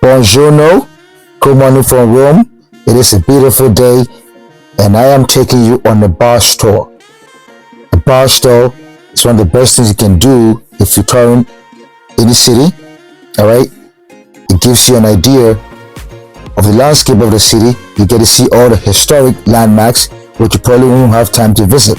Buongiorno, Komanu from Rome. It is a beautiful day, and I am taking you on a bus tour. A bus tour is one of the best things you can do if you turn any city. All right, it gives you an idea of the landscape of the city. You get to see all the historic landmarks, which you probably won't have time to visit.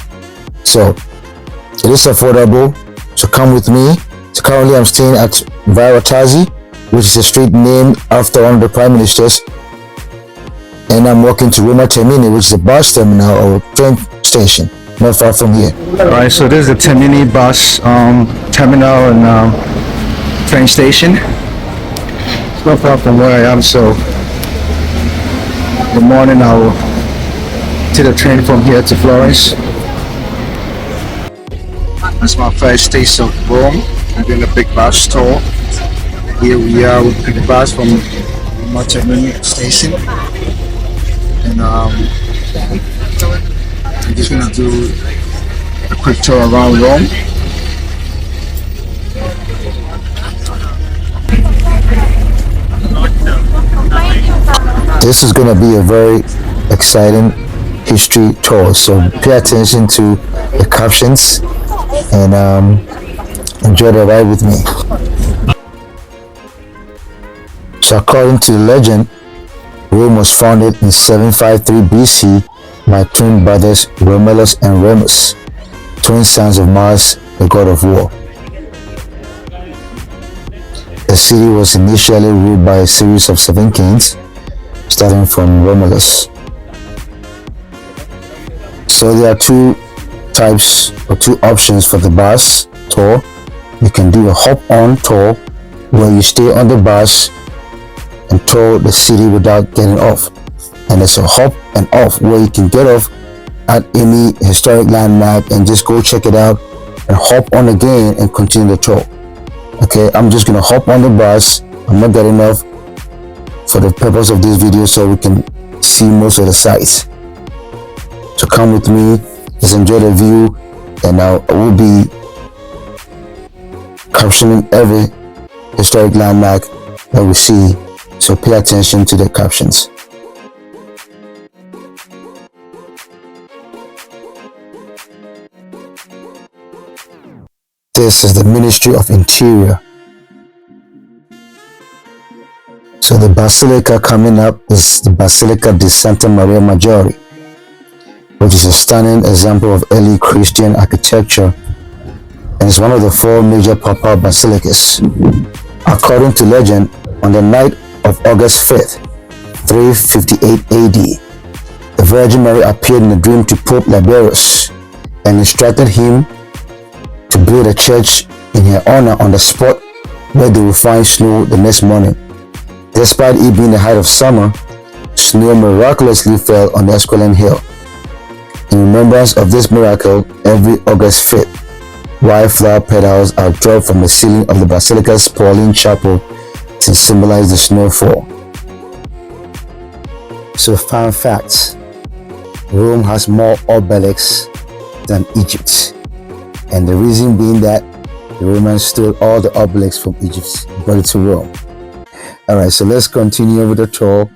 So it is affordable. So come with me. So currently I'm staying at Varatazi, which is a street named after one of the prime ministers, and I'm walking to Roma Termini, which is a bus terminal or train station not far from here. Alright, so this is the Termini bus terminal and train station. It's not far from where I am, so in the morning I will take the train from here to Florence. That's my first taste of Rome. I'm doing a big bus tour. Here we are with the bus from Termini station, and I'm just gonna do a quick tour around Rome. This is going to be a very exciting history tour, so pay attention to the captions and enjoy the ride with me. So according to legend, Rome was founded in 753 BC by twin brothers Romulus and Remus, twin sons of Mars, the god of war. The city was initially ruled by a series of 7 kings, starting from Romulus. So there are 2 types or 2 options for the bus tour. You can do a hop-on tour where you stay on the bus and tour the city without getting off, and there's a hop and off where you can get off at any historic landmark and just go check it out and hop on again and continue the tour. Okay, I'm just gonna hop on the bus. I'm not getting off for the purpose of this video so we can see most of the sights. So come with me, let's enjoy the view, and I will be captioning every historic landmark that we see, so pay attention to the captions. This is the Ministry of Interior. So the basilica coming up is the Basilica di Santa Maria Maggiore, which is a stunning example of early Christian architecture and is one of the 4 major papal basilicas. According to legend, on the night of August 5th, 358 AD, the Virgin Mary appeared in a dream to Pope Liberius and instructed him to build a church in her honor on the spot where they will find snow the next morning. Despite it being the height of summer, snow miraculously fell on the Esquiline Hill. In remembrance of this miracle, every August 5th, white flower petals are dropped from the ceiling of the Basilica's Pauline Chapel to symbolize the snowfall. So fun facts: Rome has more obelisks than Egypt, and the reason being that the Romans stole all the obelisks from Egypt and brought it to Rome. Alright, so let's continue with the tour.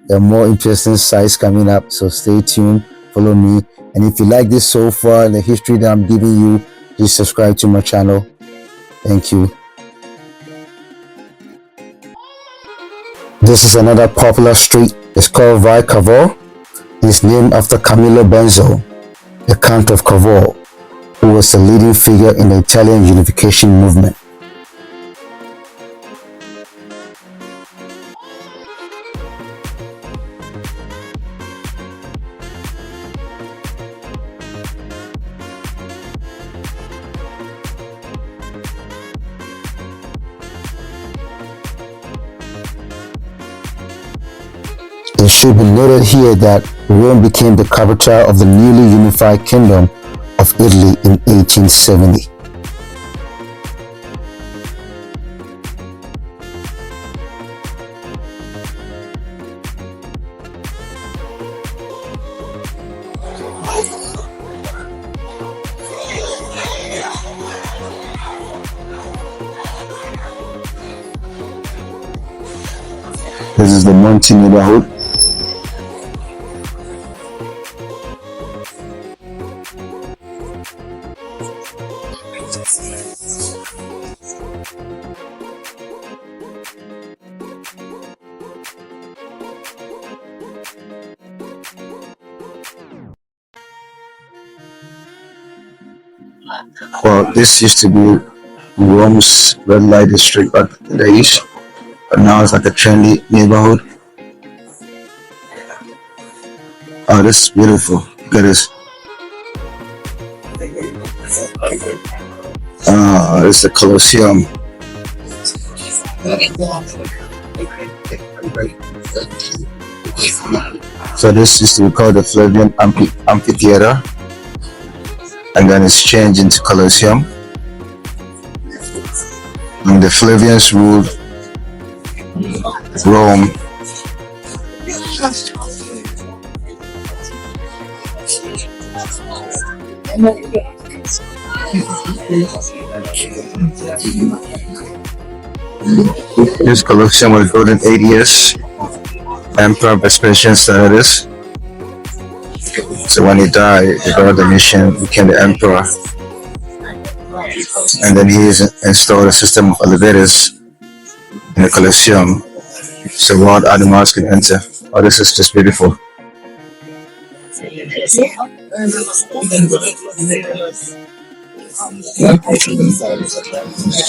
There are more interesting sites coming up, so stay tuned, follow me, and if you like this so far, the history that I'm giving you, please subscribe to my channel. Thank you. This is another popular street. It's called Via Cavour. It's named after Camillo Benzo, the Count of Cavour, who was a leading figure in the Italian unification movement. It should be noted here that Rome became the capital of the newly unified Kingdom of Italy in 1870. This is the Monty neighborhood. Well, this used to be Rome's red light district back in the east, but now it's like a trendy neighborhood. Oh, this is beautiful. Look at this. This is the Colosseum. So this used to be called the Flavian Amphitheater, and then it's changed into Colosseum. And the Flavians ruled Rome. This Colosseum was built in 8 years. Emperor Vespasian started this. So when he died, he got the mission, became the emperor. And then he installed a system of elevators in the Colosseum so wild animals can enter. Oh, this is just beautiful.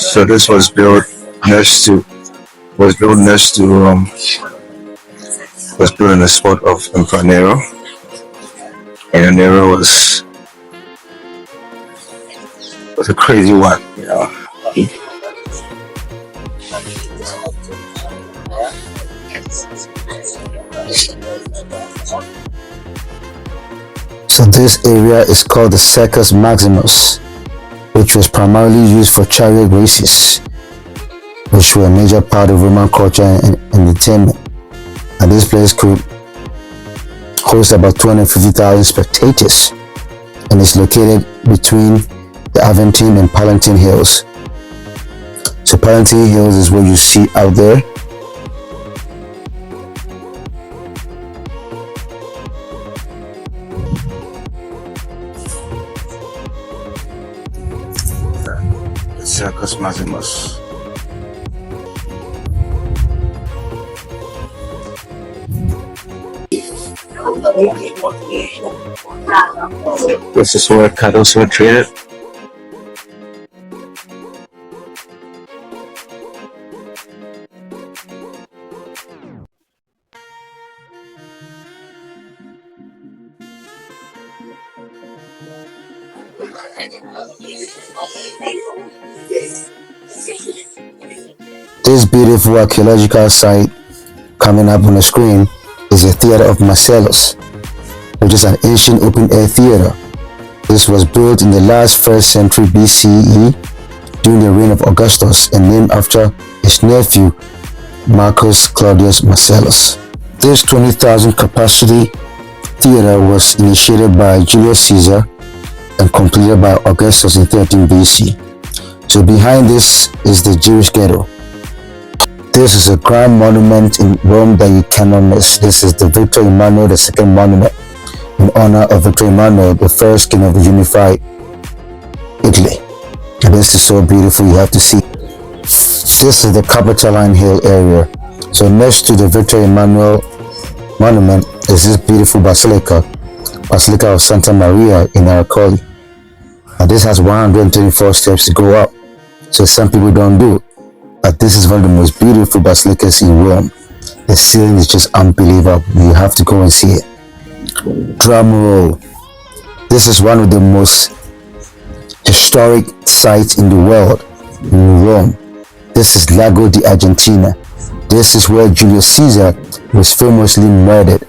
So this was built next to was built in the spot of Emperor Nero. And Nero was a crazy one, you know. So this area is called the Circus Maximus, which was primarily used for chariot races, which were a major part of Roman culture and entertainment. And this place could host about 250,000 spectators, and is located between the Aventine and Palatine Hills. So Palatine Hills is what you see out there. The Circus Maximus. This is where cattle were treated. This beautiful archaeological site coming up on the screen is the Theatre of Marcellus, which is an ancient open-air theater. This was built in the last 1st century BCE during the reign of Augustus and named after his nephew Marcus Claudius Marcellus. This 20,000 capacity theater was initiated by Julius Caesar and completed by Augustus in 13 BC. So behind this is the Jewish ghetto. This is a grand monument in Rome that you cannot miss. This is the Victor Emmanuel II monument in honor of Victor Emmanuel, the first king of the unified Italy. And this is so beautiful, you have to see. This is the Capitoline Hill area. So next to the Victor Emmanuel monument is this beautiful Basilica of Santa Maria in Arcoli. And this has 124 steps to go up. So some people don't do it. But this is one of the most beautiful basilicas in Rome. The ceiling is just unbelievable. You have to go and see it. Drum roll. This is one of the most historic sites in the world in Rome. This is Lago di Argentina. This is where Julius Caesar was famously murdered.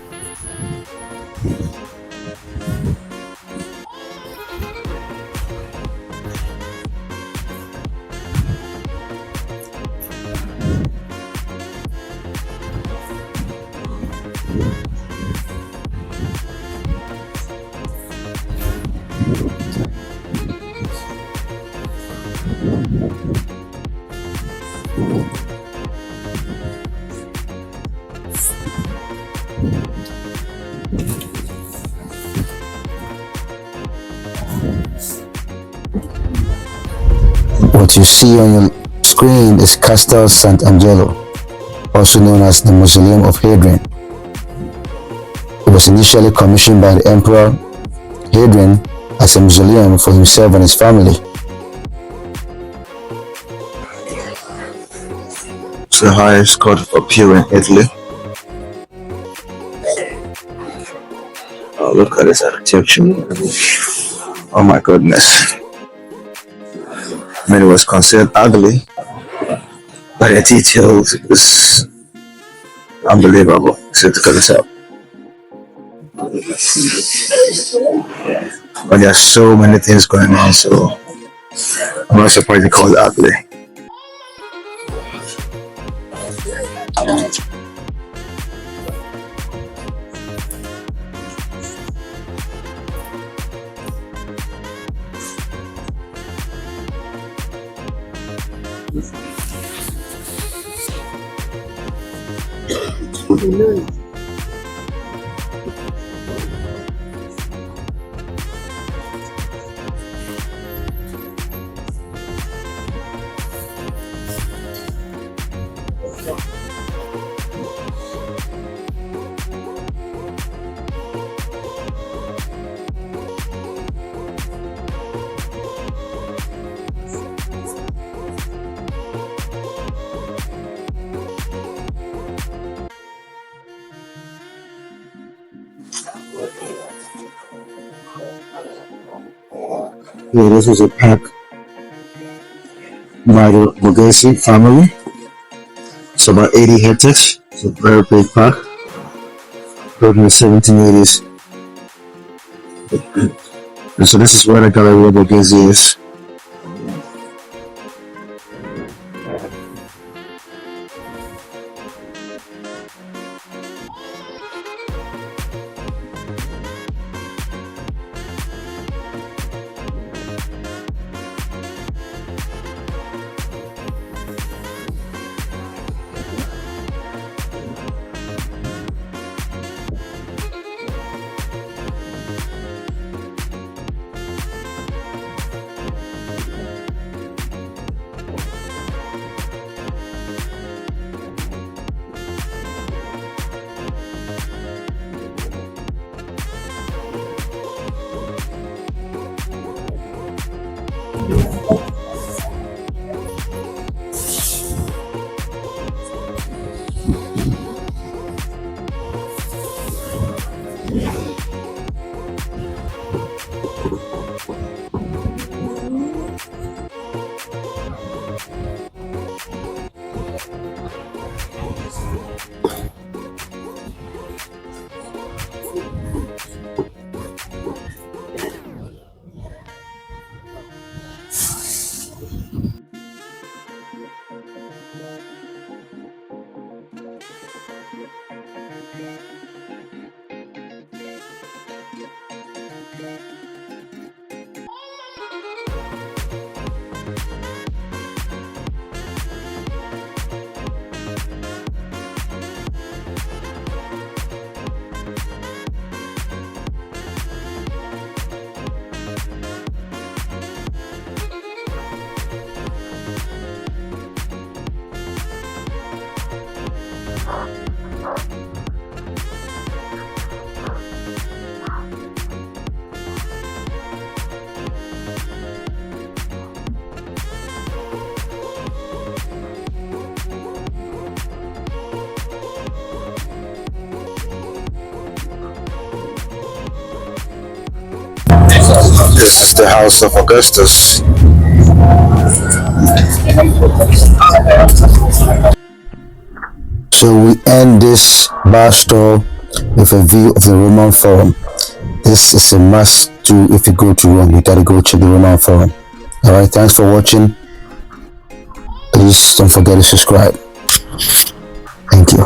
What you see on your screen is Castel Sant'Angelo, also known as the Mausoleum of Hadrian. It was initially commissioned by the Emperor Hadrian as a mausoleum for himself and his family. It's the highest court up here in Italy. Oh, look at this architecture. Oh my goodness. I mean, it was considered ugly, but the details is unbelievable. So look at this up. But there are so many things going on, so I'm not surprised they call it ugly. Yeah, this is a park by the Borghese family. It's about 80 hectares. It's a very big park. Built in the 1780s. And so this is where the Galleria Borghese is. This is the house of Augustus. So we end this bar tour with a view of the Roman Forum. This is a must do if you go to Rome. You gotta go check the Roman Forum. Alright, thanks for watching. Please don't forget to subscribe. Thank you.